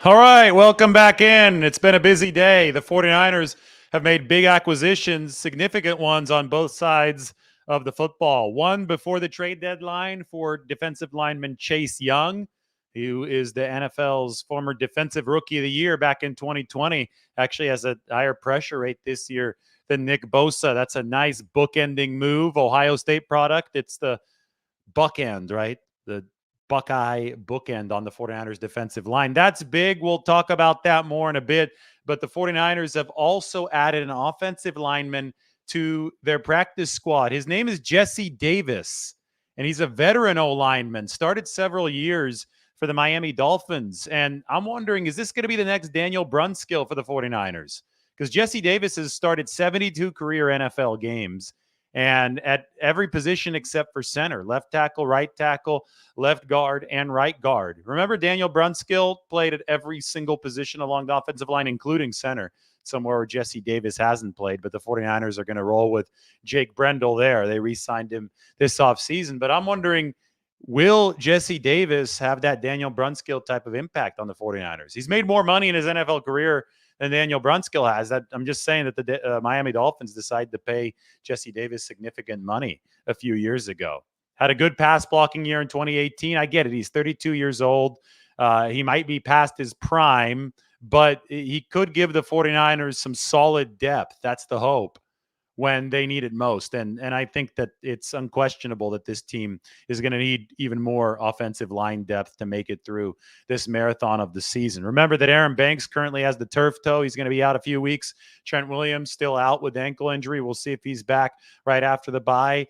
All right, welcome back in. It's been a busy day. The 49ers have made big acquisitions, significant ones on both sides of the football. One before the trade deadline for defensive lineman Chase Young, who is the NFL's former defensive rookie of the year back in 2020, actually has a higher pressure rate this year than Nick Bosa. That's a nice bookending move. Ohio State product. It's the buckend, right? The Buckeye bookend on the 49ers defensive line. That's big. We'll talk about that more in a bit. But the 49ers have also added an offensive lineman to their practice squad. His name is Jesse Davis, and he's a veteran O lineman, started several years for the Miami Dolphins. And I'm wondering, is this going to be the next Daniel Brunskill for the 49ers? Because Jesse Davis has started 72 career NFL games and at every position except for center, left tackle, right tackle, left guard, and right guard. Remember, Daniel Brunskill played at every single position along the offensive line, including center, somewhere where Jesse Davis hasn't played. But the 49ers are going to roll with Jake Brendel there. They re-signed him this offseason. But I'm wondering, will Jesse Davis have that Daniel Brunskill type of impact on the 49ers? He's made more money in his NFL career than Daniel Brunskill has. That I'm just saying that the Miami Dolphins decided to pay Jesse Davis significant money a few years ago. Had a good pass blocking year in 2018. I get it. He's 32 years old. He might be past his prime, but he could give the 49ers some solid depth. That's the hope when they need it most. And I think that it's unquestionable that this team is going to need even more offensive line depth to make it through this marathon of the season. Remember that Aaron Banks currently has the turf toe. He's going to be out a few weeks. Trent Williams still out with ankle injury. We'll see if he's back right after the bye.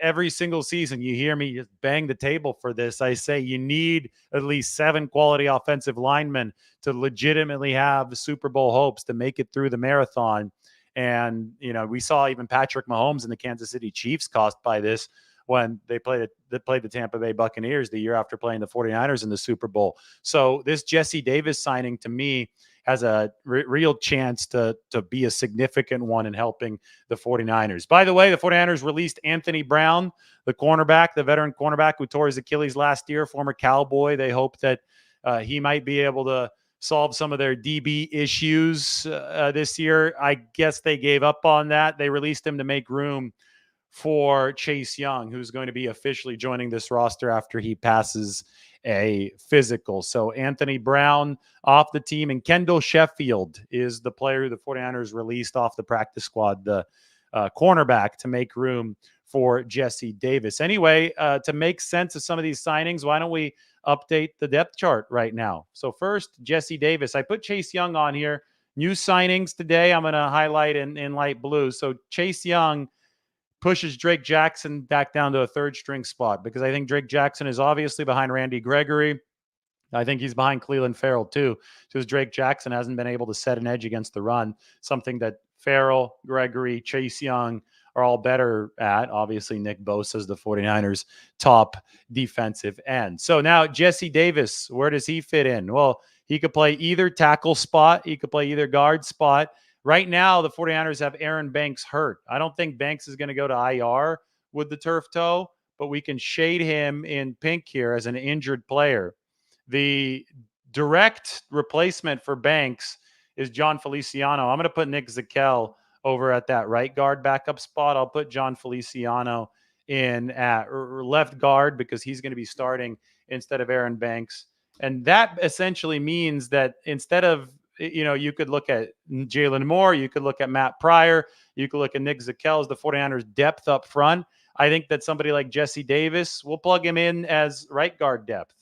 Every single season you hear me just bang the table for this. I say you need at least 7 quality offensive linemen to legitimately have Super Bowl hopes to make it through the marathon. And, we saw even Patrick Mahomes and the Kansas City Chiefs cost by this when they played the Tampa Bay Buccaneers the year after playing the 49ers in the Super Bowl. So this Jesse Davis signing to me has a real chance to be a significant one in helping the 49ers. By the way, the 49ers released Anthony Brown, the cornerback, the veteran cornerback who tore his Achilles last year, former Cowboy. They hope that he might be able to solve some of their DB issues this year. I guess they gave up on that. They released him to make room for Chase Young, who's going to be officially joining this roster after he passes a physical. So Anthony Brown off the team, and Kendall Sheffield is the player the 49ers released off the practice squad, the cornerback, to make room for Jesse Davis. Anyway, to make sense of some of these signings, why don't we update the depth chart right now? So first, Jesse Davis. I put Chase Young on here. New signings today, I'm going to highlight in light blue. So Chase Young pushes Drake Jackson back down to a third string spot because I think Drake Jackson is obviously behind Randy Gregory. I think he's behind Cleveland Farrell too, because Drake Jackson hasn't been able to set an edge against the run, something that Farrell, Gregory, Chase Young are all better at. Obviously, Nick Bosa is the 49ers' top defensive end. So now Jesse Davis, where does he fit in? Well, he could play either tackle spot. He could play either guard spot. Right now, the 49ers have Aaron Banks hurt. I don't think Banks is going to go to IR with the turf toe, but we can shade him in pink here as an injured player. The direct replacement for Banks is John Feliciano. I'm going to put Nick Zakelj over at that right guard backup spot. I'll put John Feliciano in at left guard because he's going to be starting instead of Aaron Banks. And that essentially means that instead of, you could look at Jalen Moore, you could look at Matt Pryor, you could look at Nick Zakelj as the 49ers depth up front. I think that somebody like Jesse Davis, we'll plug him in as right guard depth.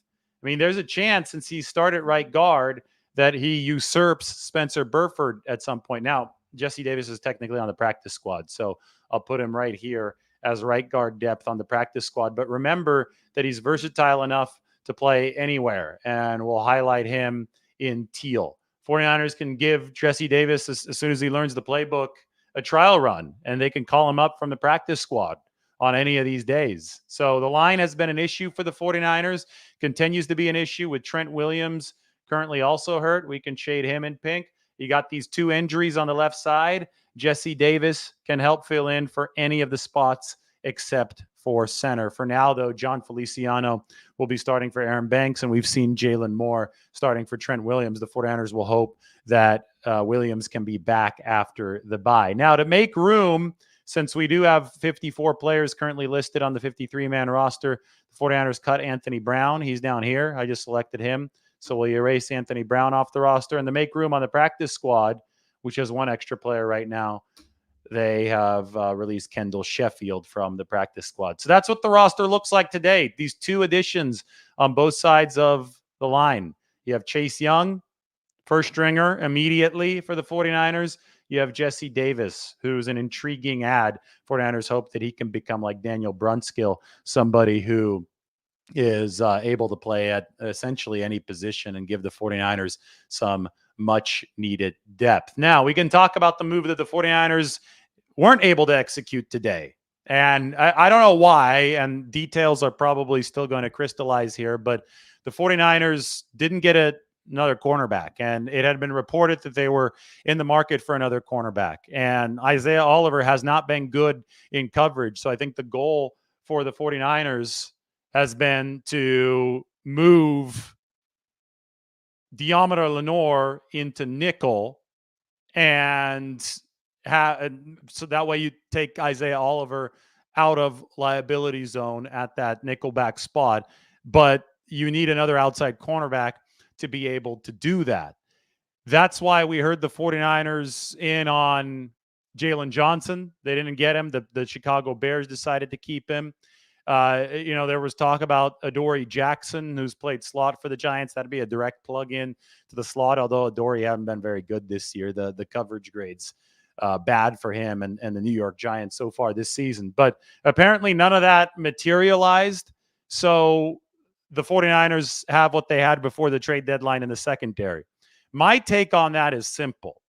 I mean, there's a chance, since he started right guard, that he usurps Spencer Burford at some point. Now, Jesse Davis is technically on the practice squad, so I'll put him right here as right guard depth on the practice squad. But remember that he's versatile enough to play anywhere, and we'll highlight him in teal. 49ers can give Jesse Davis, as soon as he learns the playbook, a trial run, and they can call him up from the practice squad on any of these days. So the line has been an issue for the 49ers, continues to be an issue with Trent Williams currently also hurt. We can shade him in pink. You got these 2 injuries on the left side. Jesse Davis can help fill in for any of the spots except for center. For now, though, John Feliciano will be starting for Aaron Banks, and we've seen Jalen Moore starting for Trent Williams. The 49ers will hope that Williams can be back after the bye. Now, to make room, since we do have 54 players currently listed on the 53-man roster, the 49ers cut Anthony Brown. He's down here. I just selected him. So we'll erase Anthony Brown off the roster. And to make room on the practice squad, which has one extra player right now, they have released Kendall Sheffield from the practice squad. So that's what the roster looks like today. These two additions on both sides of the line. You have Chase Young, first stringer immediately for the 49ers. You have Jesse Davis, who's an intriguing ad. 49ers hope that he can become like Daniel Brunskill, somebody who is able to play at essentially any position and give the 49ers some much needed depth. Now, we can talk about the move that the 49ers weren't able to execute today. And I don't know why, and details are probably still going to crystallize here, but the 49ers didn't get another cornerback. And it had been reported that they were in the market for another cornerback. And Isaiah Oliver has not been good in coverage. So I think the goal for the 49ers has been to move Deommodore Lenoir into nickel, and so that way you take Isaiah Oliver out of liability zone at that nickelback spot. But you need another outside cornerback to be able to do that. That's why we heard the 49ers in on Jalen Johnson. They didn't get him. The Chicago Bears decided to keep him. There was talk about Adoree Jackson, who's played slot for the Giants. That'd be a direct plug-in to the slot, although Adoree haven't been very good this year. The coverage grades bad for him and the New York Giants so far this season. But apparently none of that materialized. So the 49ers have what they had before the trade deadline in the secondary. My take on that is simple.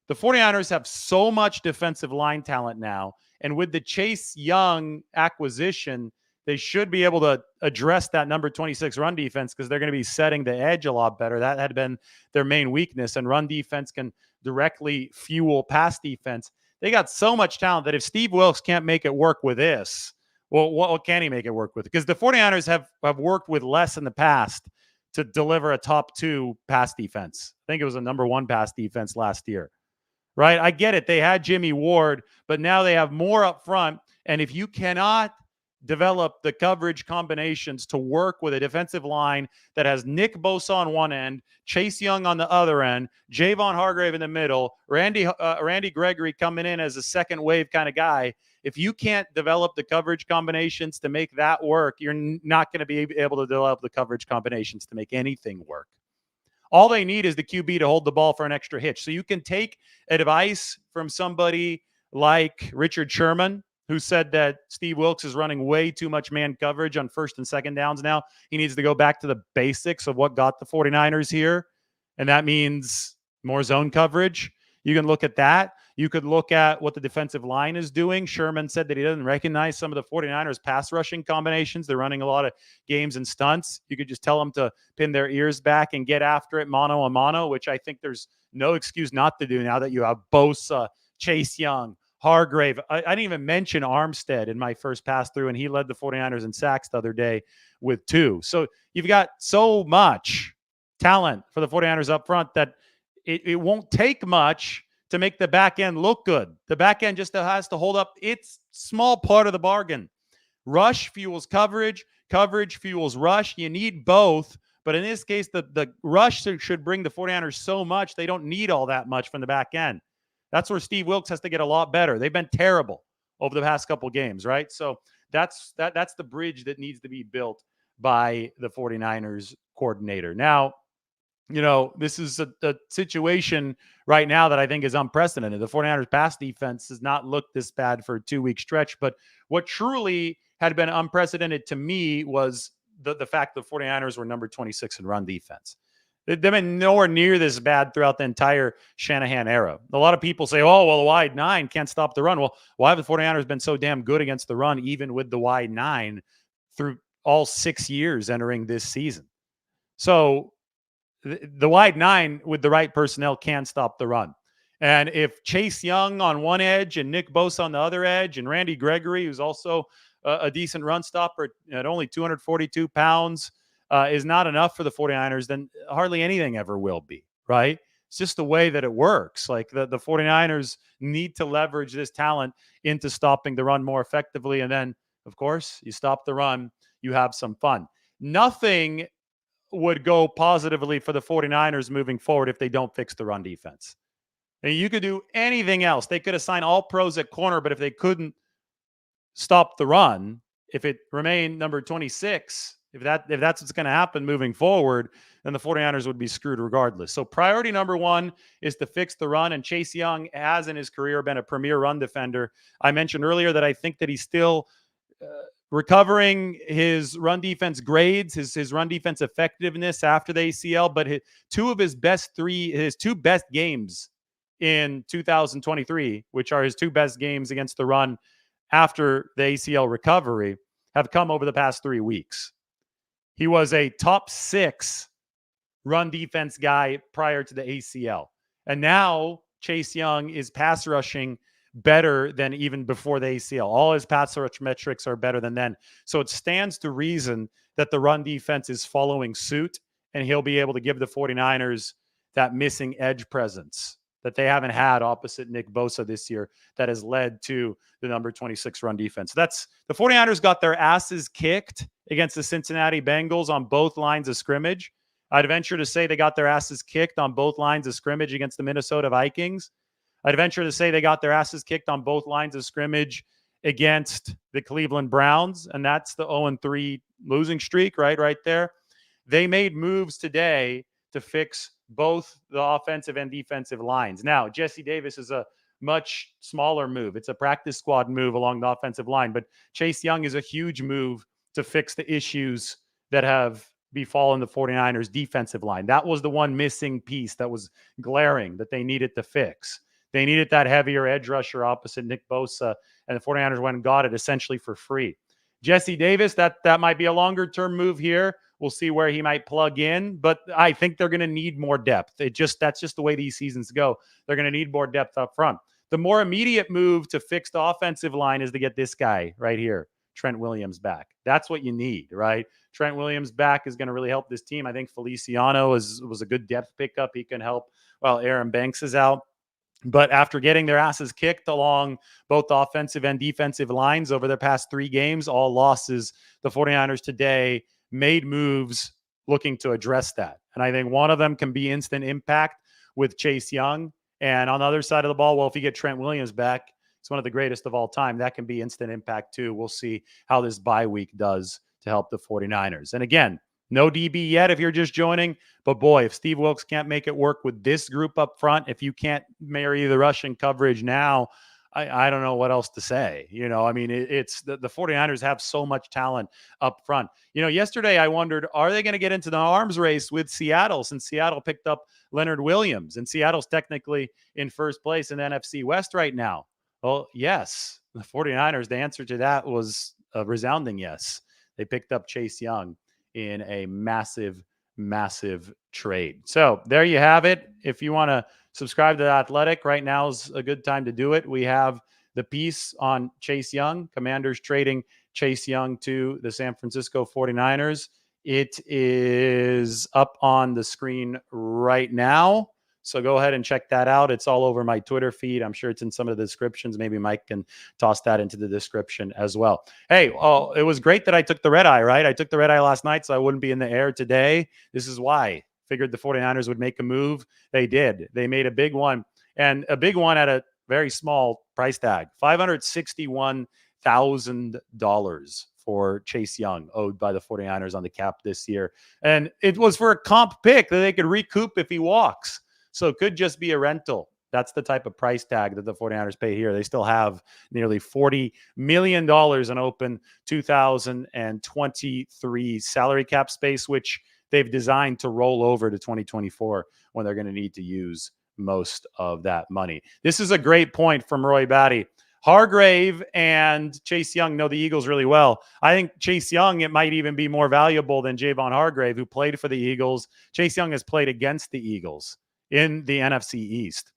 The 49ers have so much defensive line talent now, and with the Chase Young acquisition, they should be able to address that number 26 run defense because they're going to be setting the edge a lot better. That had been their main weakness, and run defense can directly fuel pass defense. They got so much talent that if Steve Wilks can't make it work with this, well, what can he make it work with? Because the 49ers have worked with less in the past to deliver a top 2 pass defense. I think it was a number 1 pass defense last year. Right? I get it. They had Jimmy Ward, but now they have more up front. And if you cannot develop the coverage combinations to work with a defensive line that has Nick Bosa on one end, Chase Young on the other end, Javon Hargrave in the middle, Randy Gregory coming in as a second wave kind of guy, if you can't develop the coverage combinations to make that work, you're not going to be able to develop the coverage combinations to make anything work. All they need is the QB to hold the ball for an extra hitch. So you can take advice from somebody like Richard Sherman, who said that Steve Wilks is running way too much man coverage on first and second downs now. He needs to go back to the basics of what got the 49ers here, and that means more zone coverage. You can look at that. You could look at what the defensive line is doing. Sherman said that he doesn't recognize some of the 49ers pass rushing combinations. They're running a lot of games and stunts. You could just tell them to pin their ears back and get after it mano a mano, which I think there's no excuse not to do now that you have Bosa, Chase Young, Hargrave. I didn't even mention Armstead in my first pass through, and he led the 49ers in sacks the other day with 2. So you've got so much talent for the 49ers up front that it won't take much to make the back end look good. The back end just has to hold up its small part of the bargain. Rush fuels coverage. Coverage fuels rush. You need both. But in this case, the rush should bring the 49ers so much they don't need all that much from the back end. That's where Steve Wilks has to get a lot better. They've been terrible over the past couple games, right? So that's the bridge that needs to be built by the 49ers coordinator. Now, this is a situation right now that I think is unprecedented. The 49ers pass defense has not looked this bad for a 2-week stretch, but what truly had been unprecedented to me was the fact that the 49ers were number 26 in run defense. They've been nowhere near this bad throughout the entire Shanahan era. A lot of people say, oh, well, the wide 9 can't stop the run. Well, why have the 49ers been so damn good against the run, even with the wide 9 through all 6 years entering this season? So the wide 9 with the right personnel can stop the run. And if Chase Young on one edge and Nick Bosa on the other edge and Randy Gregory, who's also a decent run stopper at only 242 pounds is not enough for the 49ers, then hardly anything ever will be, right? It's just the way that it works. Like the 49ers need to leverage this talent into stopping the run more effectively. And then, of course, you stop the run, you have some fun. Nothing would go positively for the 49ers moving forward if they don't fix the run defense. And you could do anything else. They could assign all pros at corner, but if they couldn't stop the run, if it remained number 26, if that's what's going to happen moving forward, then the 49ers would be screwed regardless. So priority number one is to fix the run, and Chase Young has in his career been a premier run defender. I mentioned earlier that I think that he's still recovering his run defense grades, his run defense effectiveness after the ACL, but his two best games in 2023, which are his two best games against the run after the ACL recovery, have come over the past 3 weeks. He was a top 6 run defense guy prior to the ACL. And now Chase Young is pass rushing better than even before the ACL. All his pass rush metrics are better than then. So it stands to reason that the run defense is following suit, and he'll be able to give the 49ers that missing edge presence that they haven't had opposite Nick Bosa this year that has led to the number 26 run defense. That's the 49ers got their asses kicked against the Cincinnati Bengals on both lines of scrimmage. I'd venture to say they got their asses kicked on both lines of scrimmage against the Minnesota Vikings. I'd venture to say they got their asses kicked on both lines of scrimmage against the Cleveland Browns, and that's the 0-3 losing streak, right there. They made moves today to fix both the offensive and defensive lines. Now, Jesse Davis is a much smaller move. It's a practice squad move along the offensive line, but Chase Young is a huge move to fix the issues that have befallen the 49ers defensive line. That was the one missing piece that was glaring that they needed to fix. They needed that heavier edge rusher opposite Nick Bosa, and the 49ers went and got it essentially for free. Jesse Davis, that might be a longer-term move here. We'll see where he might plug in, but I think they're going to need more depth. That's just the way these seasons go. They're going to need more depth up front. The more immediate move to fix the offensive line is to get this guy right here, Trent Williams, back. That's what you need, right? Trent Williams back is going to really help this team. I think Feliciano was a good depth pickup. He can help while Aaron Banks is out. But after getting their asses kicked along both the offensive and defensive lines over their past 3 games, all losses, the 49ers today made moves looking to address that. And I think one of them can be instant impact with Chase Young. And on the other side of the ball, well, if you get Trent Williams back, it's one of the greatest of all time. That can be instant impact too. We'll see how this bye week does to help the 49ers. And again, no DB yet if you're just joining. But boy, if Steve Wilks can't make it work with this group up front, if you can't marry the Russian coverage now, I don't know what else to say. I mean, it's the 49ers have so much talent up front. Yesterday I wondered, are they going to get into the arms race with Seattle since Seattle picked up Leonard Williams and Seattle's technically in first place in NFC West right now? Well, yes. The 49ers, the answer to that was a resounding yes. They picked up Chase Young in a massive trade. So there you have it. If you want to subscribe to The Athletic, right now is a good time to do it. We have the piece on Chase Young, Commanders trading Chase Young to the San Francisco 49ers. It is up on the screen right now. So go ahead and check that out. It's all over my Twitter feed. I'm sure it's in some of the descriptions. Maybe Mike can toss that into the description as well. Hey, it was great that I took the red eye, right? I took the red eye last night, so I wouldn't be in the air today. This is why. Figured the 49ers would make a move. They did. They made a big one, and a big one at a very small price tag, $561,000 for Chase Young, owed by the 49ers on the cap this year. And it was for a comp pick that they could recoup if he walks. So it could just be a rental. That's the type of price tag that the 49ers pay here. They still have nearly $40 million in open 2023 salary cap space, which they've designed to roll over to 2024 when they're going to need to use most of that money. This is a great point from Roy Batty. Hargrave and Chase Young know the Eagles really well. I think Chase Young, it might even be more valuable than Javon Hargrave, who played for the Eagles. Chase Young has played against the Eagles in the NFC East.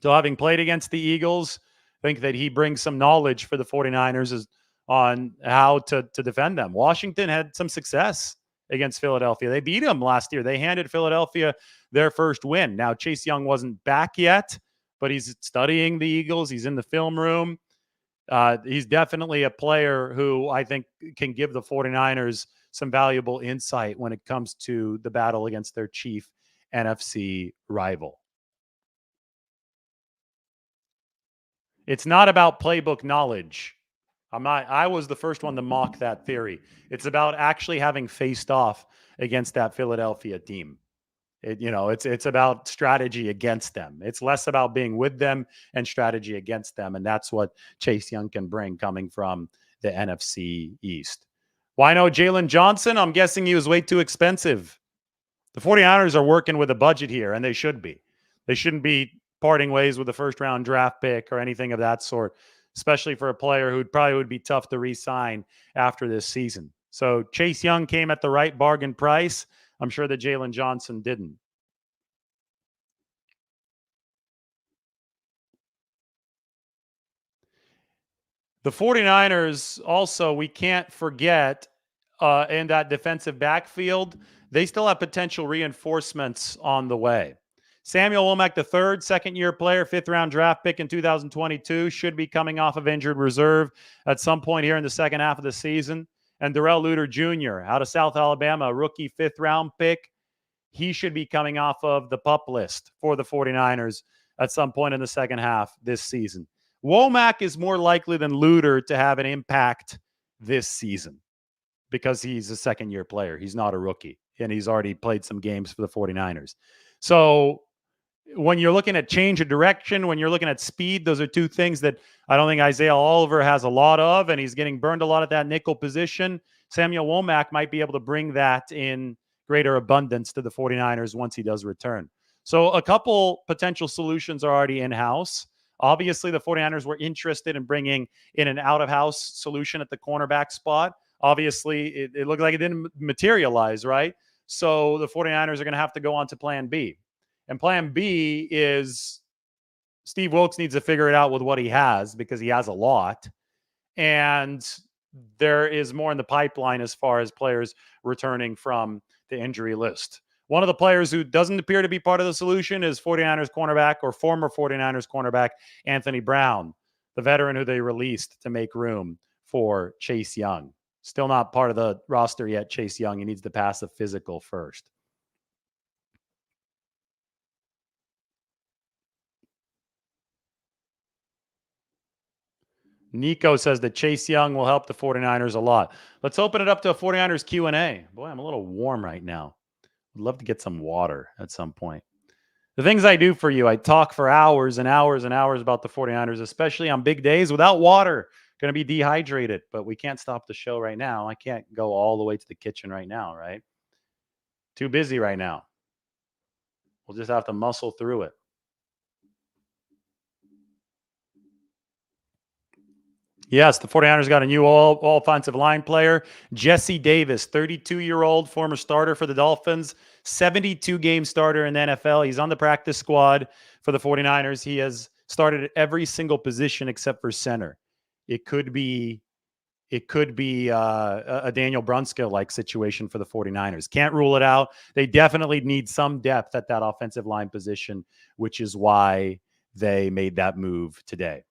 So having played against the Eagles, I think that he brings some knowledge for the 49ers on how to defend them. Washington had some success against Philadelphia. They beat them last year. They handed Philadelphia their first win. Now, Chase Young wasn't back yet, but he's studying the Eagles. He's in the film room. He's definitely a player who I think can give the 49ers some valuable insight when it comes to the battle against their chief NFC rival. It's not about playbook knowledge. I was the first one to mock that theory. It's about actually having faced off against that Philadelphia team. It's about strategy against them. It's less about being with them and strategy against them. And that's what Chase Young can bring coming from the NFC East. Why no Jalen Johnson? I'm guessing he was way too expensive. The 49ers are working with a budget here, and they should be. They shouldn't be parting ways with a first round draft pick or anything of that sort, especially for a player who probably would be tough to re-sign after this season. So Chase Young came at the right bargain price. I'm sure that Jalen Johnson didn't. The 49ers also, we can't forget, in that defensive backfield, they still have potential reinforcements on the way. Samuel Womack III, second-year player, fifth-round draft pick in 2022, should be coming off of injured reserve at some point here in the second half of the season. And Darrell Luter Jr., out of South Alabama, a rookie fifth-round pick. He should be coming off of the PUP list for the 49ers at some point in the second half this season. Womack is more likely than Luter to have an impact this season because he's a second-year player. He's not a rookie, and he's already played some games for the 49ers. So when you're looking at change of direction, when you're looking at speed, those are two things that I don't think Isaiah Oliver has a lot of, and he's getting burned a lot at that nickel position. Samuel Womack might be able to bring that in greater abundance to the 49ers once he does return. So a couple potential solutions are already in-house. Obviously, the 49ers were interested in bringing in an out-of-house solution at the cornerback spot. Obviously, it looked like it didn't materialize, right? So the 49ers are going to have to go on to plan B. And plan B is Steve Wilkes needs to figure it out with what he has because he has a lot. And there is more in the pipeline as far as players returning from the injury list. One of the players who doesn't appear to be part of the solution is 49ers cornerback or former 49ers cornerback Anthony Brown, the veteran who they released to make room for Chase Young. Still not part of the roster yet, Chase Young. He needs to pass a physical first. Nico says that Chase Young will help the 49ers a lot. Let's open it up to a 49ers Q&A. Boy, I'm a little warm right now. I'd love to get some water at some point. The things I do for you, I talk for hours and hours and hours about the 49ers, especially on big days without water. Going to be dehydrated, but we can't stop the show right now. I can't go all the way to the kitchen right now, right? Too busy right now. We'll just have to muscle through it. Yes, the 49ers got a new all offensive line player, Jesse Davis, 32-year-old former starter for the Dolphins, 72-game starter in the NFL. He's on the practice squad for the 49ers. He has started at every single position except for center. It could be a Daniel Brunskill-like situation for the 49ers. Can't rule it out. They definitely need some depth at that offensive line position, which is why they made that move today.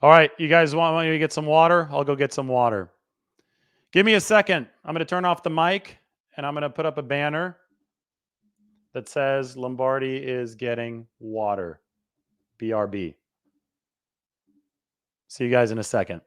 All right, you guys want me to get some water? I'll go get some water. Give me a second. I'm going to turn off the mic and I'm going to put up a banner that says Lombardi is getting water. BRB. See you guys in a second.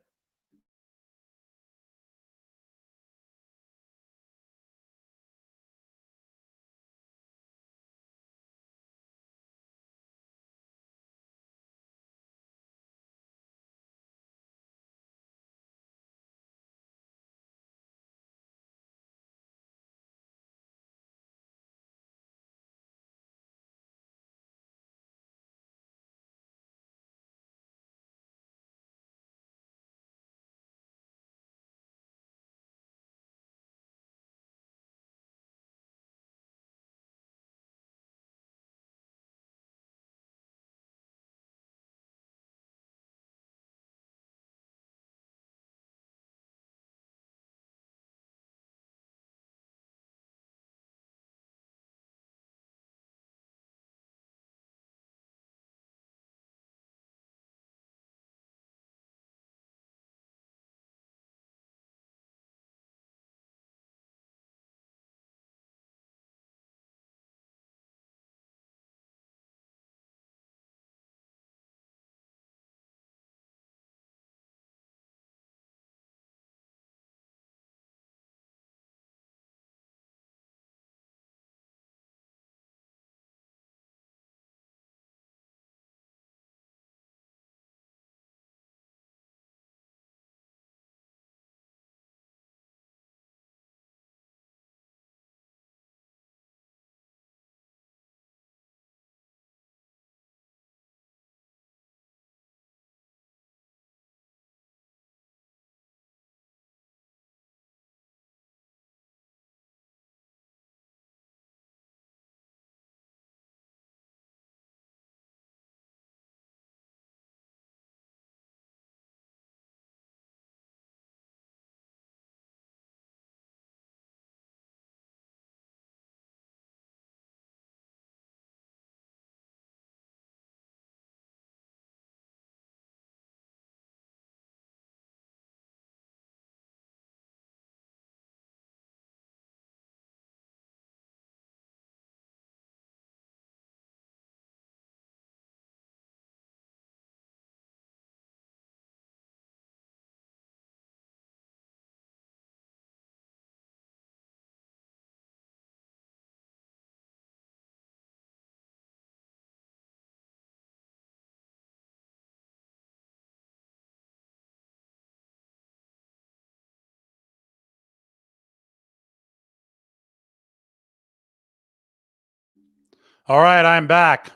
All right, I'm back.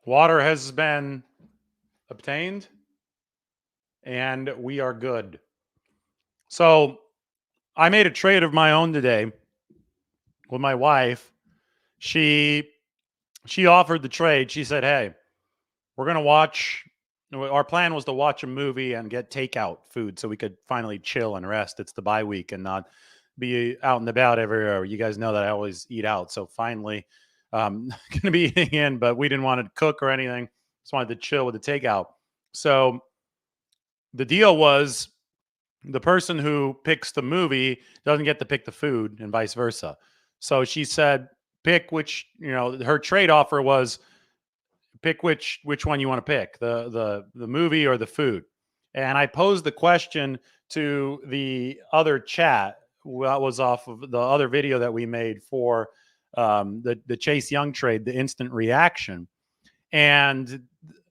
Water has been obtained and we are good. So, I made a trade of my own today with my wife. She she offered the trade. She said, "Hey, we're going to watch our plan was to watch a movie and get takeout food so we could finally chill and rest. It's the bye week and not be out and about everywhere. You guys know that I always eat out. So finally, going to be eating in, but we didn't want to cook or anything. Just wanted to chill with the takeout. So the deal was the person who picks the movie doesn't get to pick the food and vice versa. So she said, pick which, her trade offer was pick which one you want to pick, the movie or the food. And I posed the question to the other chat that was off of the other video that we made for the Chase Young trade, the instant reaction. And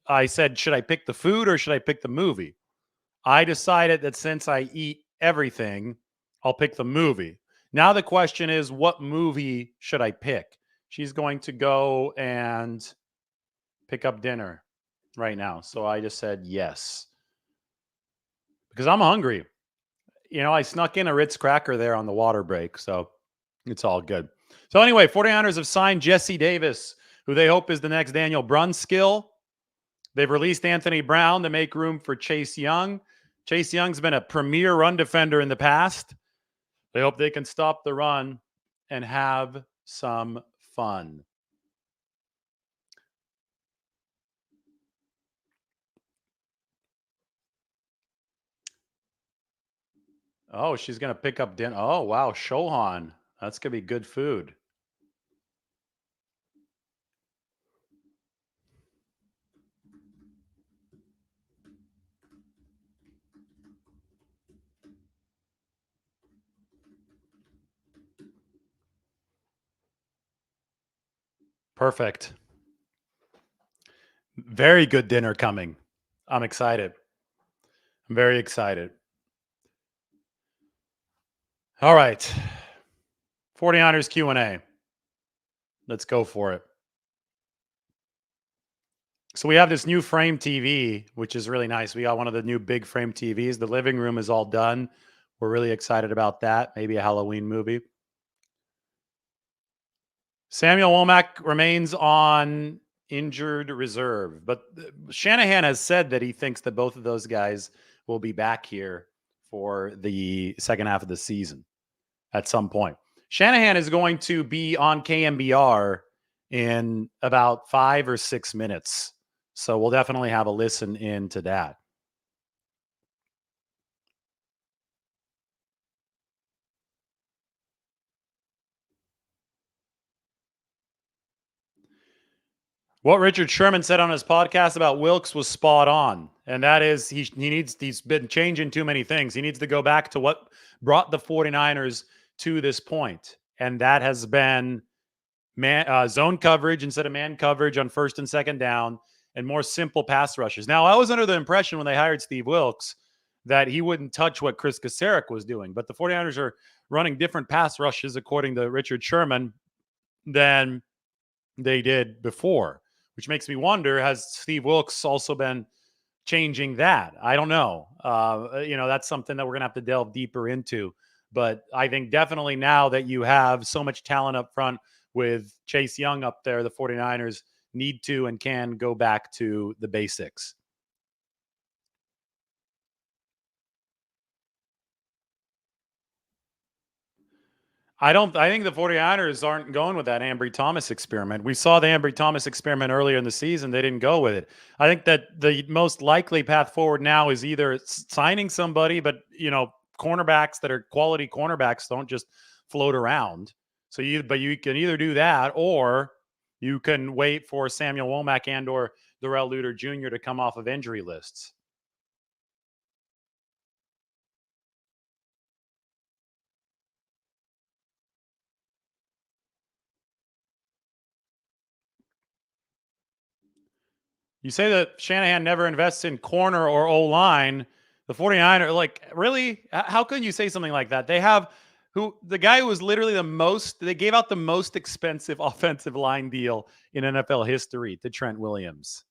I said, should I pick the food or should I pick the movie? I decided that since I eat everything, I'll pick the movie. Now the question is, what movie should I pick? She's going to go and pick up dinner right now. So I just said yes because I'm hungry. I snuck in a Ritz cracker there on the water break. So it's all good. So anyway, 49ers have signed Jesse Davis, who they hope is the next Daniel Brunskill. They've released Anthony Brown to make room for Chase Young. Chase Young's been a premier run defender in the past. They hope they can stop the run and have some fun. Oh, she's going to pick up dinner. Oh, wow. Shohan. That's going to be good food. Perfect. Very good dinner coming. I'm excited. I'm very excited. All right. 49ers Q&A. Let's go for it. So we have this new frame TV, which is really nice. We got one of the new big frame TVs. The living room is all done. We're really excited about that. Maybe a Halloween movie. Samuel Womack remains on injured reserve, but Shanahan has said that he thinks that both of those guys will be back here for the second half of the season at some point. Shanahan is going to be on KMBR in about 5 or 6 minutes. So we'll definitely have a listen into that. What Richard Sherman said on his podcast about Wilks was spot on. And that is he's been changing too many things. He needs to go back to what brought the 49ers to this point. And that has been zone coverage instead of man coverage on first and second down and more simple pass rushes. Now, I was under the impression when they hired Steve Wilks that he wouldn't touch what Chris Kasarik was doing. But the 49ers are running different pass rushes, according to Richard Sherman, than they did before, which makes me wonder, has Steve Wilks also been changing that? I don't know. That's something that we're going to have to delve deeper into. But I think definitely now that you have so much talent up front with Chase Young up there, the 49ers need to and can go back to the basics. I think the 49ers aren't going with that Ambry Thomas experiment. We saw the Ambry Thomas experiment earlier in the season. They didn't go with it. I think that the most likely path forward now is either signing somebody, but cornerbacks that are quality cornerbacks don't just float around. So you can either do that or you can wait for Samuel Womack and or Darrell Luter Jr. to come off of injury lists. You say that Shanahan never invests in corner or O line. The 49ers, like, really? How can you say something like that? They have who the guy who was literally the most they gave out the most expensive offensive line deal in NFL history to Trent Williams.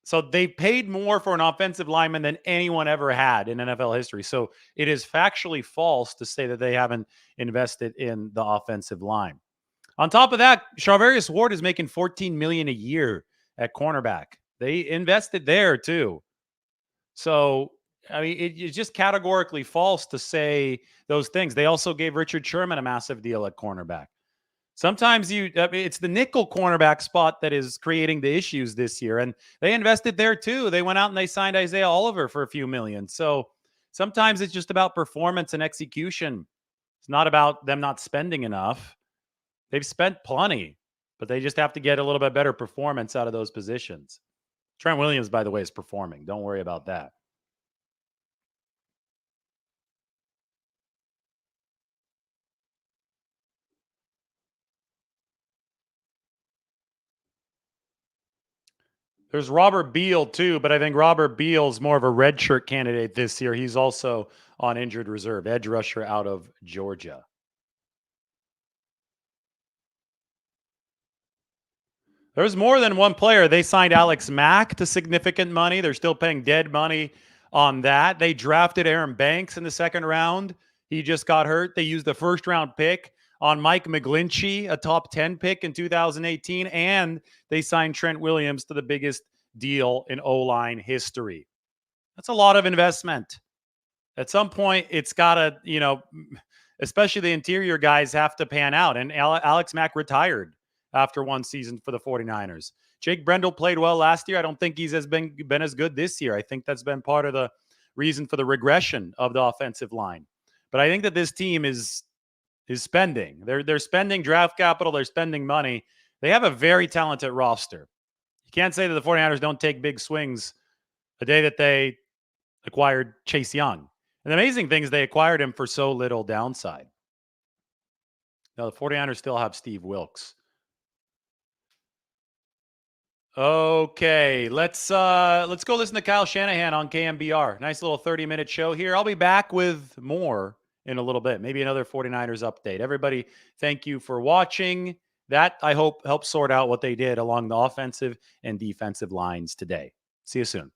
So they paid more for an offensive lineman than anyone ever had in NFL history. So it is factually false to say that they haven't invested in the offensive line. On top of that, Charvarius Ward is making 14 million a year at cornerback. They invested there too. So I mean, it's just categorically false to say those things. They also gave Richard Sherman a massive deal at cornerback. Sometimes it's the nickel cornerback spot that is creating the issues this year. And they invested there too. They went out and they signed Isaiah Oliver for a few million. So sometimes it's just about performance and execution. It's not about them not spending enough. They've spent plenty, but they just have to get a little bit better performance out of those positions. Trent Williams, by the way, is performing. Don't worry about that. There's Robert Beal too, but I think Robert Beal's more of a redshirt candidate this year. He's also on injured reserve, edge rusher out of Georgia. There's more than one player. They signed Alex Mack to significant money. They're still paying dead money on that. They drafted Aaron Banks in the second round. He just got hurt. They used the first round pick on Mike McGlinchey, a top 10 pick in 2018. And they signed Trent Williams to the biggest deal in O line history. That's a lot of investment. At some point, it's got to, especially the interior guys have to pan out. And Alex Mack retired after one season for the 49ers. Jake Brendel played well last year. I don't think he's been as good this year. I think that's been part of the reason for the regression of the offensive line. But I think that this team is spending. They're spending draft capital. They're spending money. They have a very talented roster. You can't say that the 49ers don't take big swings the day that they acquired Chase Young. And the amazing thing is they acquired him for so little downside. Now, the 49ers still have Steve Wilks. Okay, let's go listen to Kyle Shanahan on KMBR. Nice little 30-minute show here. I'll be back with more in a little bit, maybe another 49ers update. Everybody, thank you for watching. That, I hope, helps sort out what they did along the offensive and defensive lines today. See you soon.